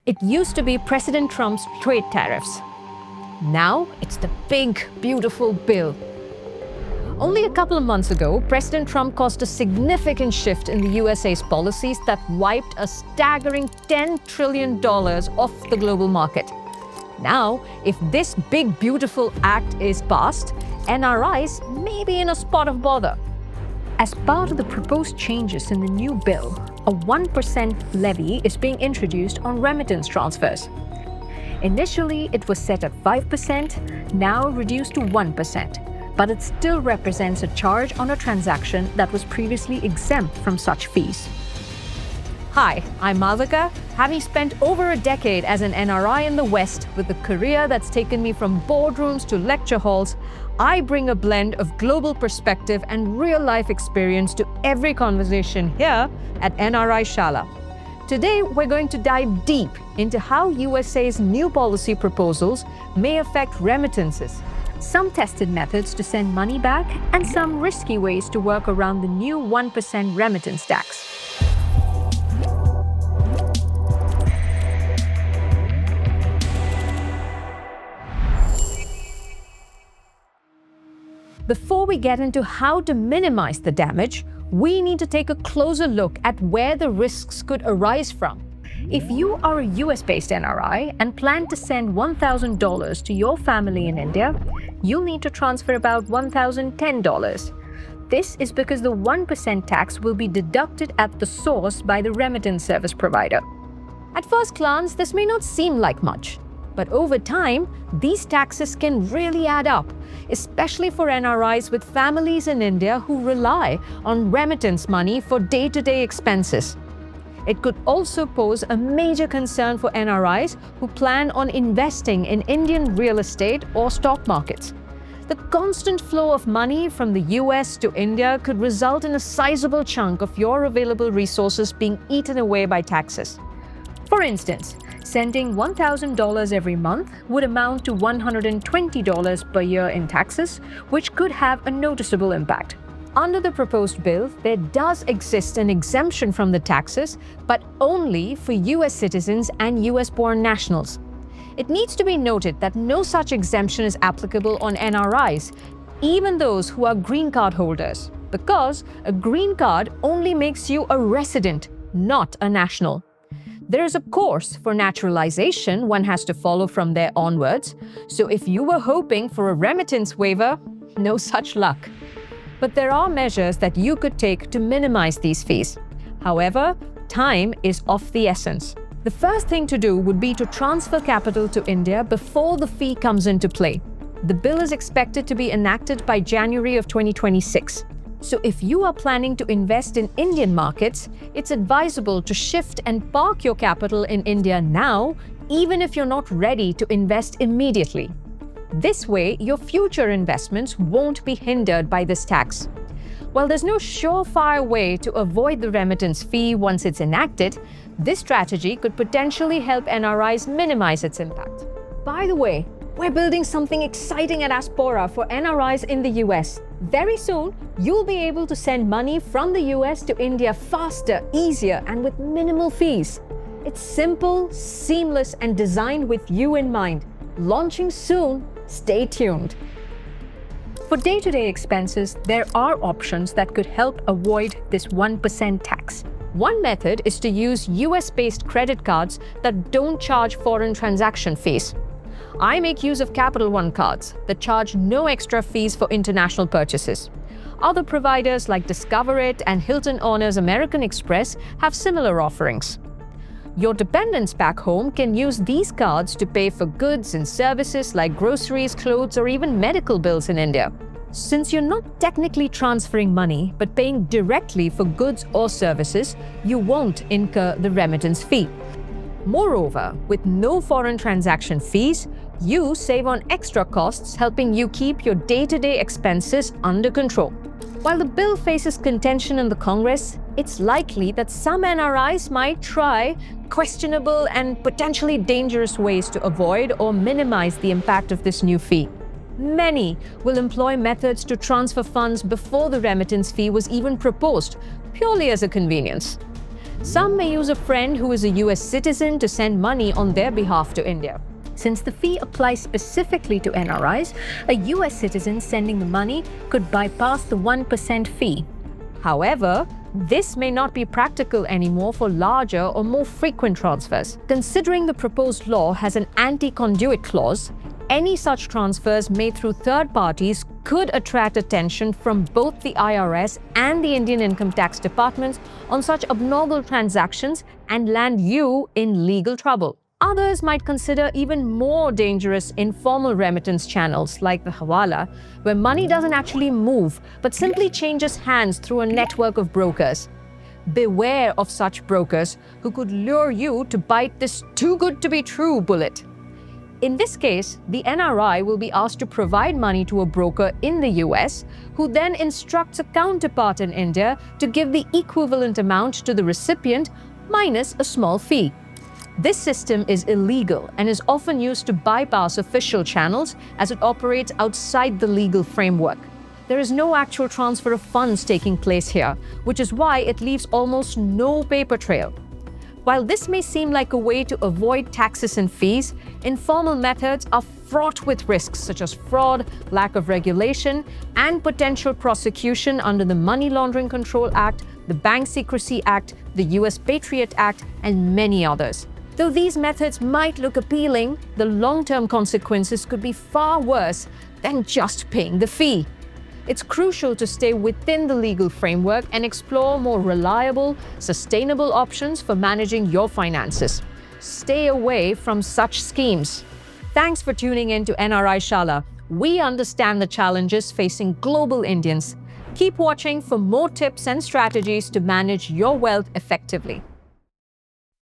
It used to be President Trump's trade tariffs. Now it's the big, beautiful bill. Only a couple of months ago, President Trump caused a significant shift in the USA's policies that wiped a staggering $10 trillion off the global market. Now, if this big, beautiful act is passed, NRIs may be in a spot of bother. As part of the proposed changes in the new bill, a 1% levy is being introduced on remittance transfers. Initially, it was set at 5%, now reduced to 1%. But it still represents a charge on a transaction that was previously exempt from such fees. Hi, I'm Malvika. Having spent over a decade as an NRI in the West with a career that's taken me from boardrooms to lecture halls, I bring a blend of global perspective and real-life experience to every conversation here at NRI Shala. Today, we're going to dive deep into how USA's new policy proposals may affect remittances. Some tested methods to send money back, and some risky ways to work around the new 1% remittance tax. Before we get into how to minimize the damage, we need to take a closer look at where the risks could arise from. If you are a US-based NRI and plan to send $1,000 to your family in India, you'll need to transfer about $1,010. This is because the 1% tax will be deducted at the source by the remittance service provider. At first glance, this may not seem like much, but over time, these taxes can really add up, especially for NRIs with families in India who rely on remittance money for day-to-day expenses. It could also pose a major concern for NRIs who plan on investing in Indian real estate or stock markets. The constant flow of money from the US to India could result in a sizable chunk of your available resources being eaten away by taxes. For instance, sending $1,000 every month would amount to $120 per year in taxes, which could have a noticeable impact. Under the proposed bill, there does exist an exemption from the taxes, but only for US citizens and US-born nationals. It needs to be noted that no such exemption is applicable on NRIs, even those who are green card holders, because a green card only makes you a resident, not a national. There is a course for naturalization one has to follow from there onwards, so if you were hoping for a remittance waiver, no such luck. But there are measures that you could take to minimize these fees. However, time is of the essence. The first thing to do would be to transfer capital to India before the fee comes into play. The bill is expected to be enacted by January of 2026. So if you are planning to invest in Indian markets, it's advisable to shift and park your capital in India now, even if you're not ready to invest immediately. This way, your future investments won't be hindered by this tax. While there's no surefire way to avoid the remittance fee once it's enacted, this strategy could potentially help NRIs minimize its impact. By the way, we're building something exciting at Aspora for NRIs in the US. Very soon, you'll be able to send money from the US to India faster, easier, and with minimal fees. It's simple, seamless, and designed with you in mind. Launching soon. Stay tuned. For day-to-day expenses, there are options that could help avoid this 1% tax. One method is to use US-based credit cards that don't charge foreign transaction fees. I make use of Capital One cards that charge no extra fees for international purchases. Other providers like Discover It and Hilton Honors American Express have similar offerings. Your dependents back home can use these cards to pay for goods and services like groceries, clothes, or even medical bills in India. Since you're not technically transferring money but paying directly for goods or services, you won't incur the remittance fee. Moreover, with no foreign transaction fees, you save on extra costs, helping you keep your day-to-day expenses under control. While the bill faces contention in the Congress, it's likely that some NRIs might try questionable and potentially dangerous ways to avoid or minimize the impact of this new fee. Many will employ methods to transfer funds before the remittance fee was even proposed, purely as a convenience. Some may use a friend who is a US citizen to send money on their behalf to India. Since the fee applies specifically to NRIs, a US citizen sending the money could bypass the 1% fee. However, this may not be practical anymore for larger or more frequent transfers. Considering the proposed law has an anti-conduit clause, any such transfers made through third parties could attract attention from both the IRS and the Indian Income Tax departments on such abnormal transactions and land you in legal trouble. Others might consider even more dangerous informal remittance channels like the hawala, where money doesn't actually move but simply changes hands through a network of brokers. Beware of such brokers who could lure you to bite this too good to be true bullet. In this case, the NRI will be asked to provide money to a broker in the US, who then instructs a counterpart in India to give the equivalent amount to the recipient minus a small fee. This system is illegal and is often used to bypass official channels as it operates outside the legal framework. There is no actual transfer of funds taking place here, which is why it leaves almost no paper trail. While this may seem like a way to avoid taxes and fees, informal methods are fraught with risks such as fraud, lack of regulation, and potential prosecution under the Money Laundering Control Act, the Bank Secrecy Act, the US Patriot Act, and many others. Though these methods might look appealing, the long-term consequences could be far worse than just paying the fee. It's crucial to stay within the legal framework and explore more reliable, sustainable options for managing your finances. Stay away from such schemes. Thanks for tuning in to NRI Shala. We understand the challenges facing global Indians. Keep watching for more tips and strategies to manage your wealth effectively.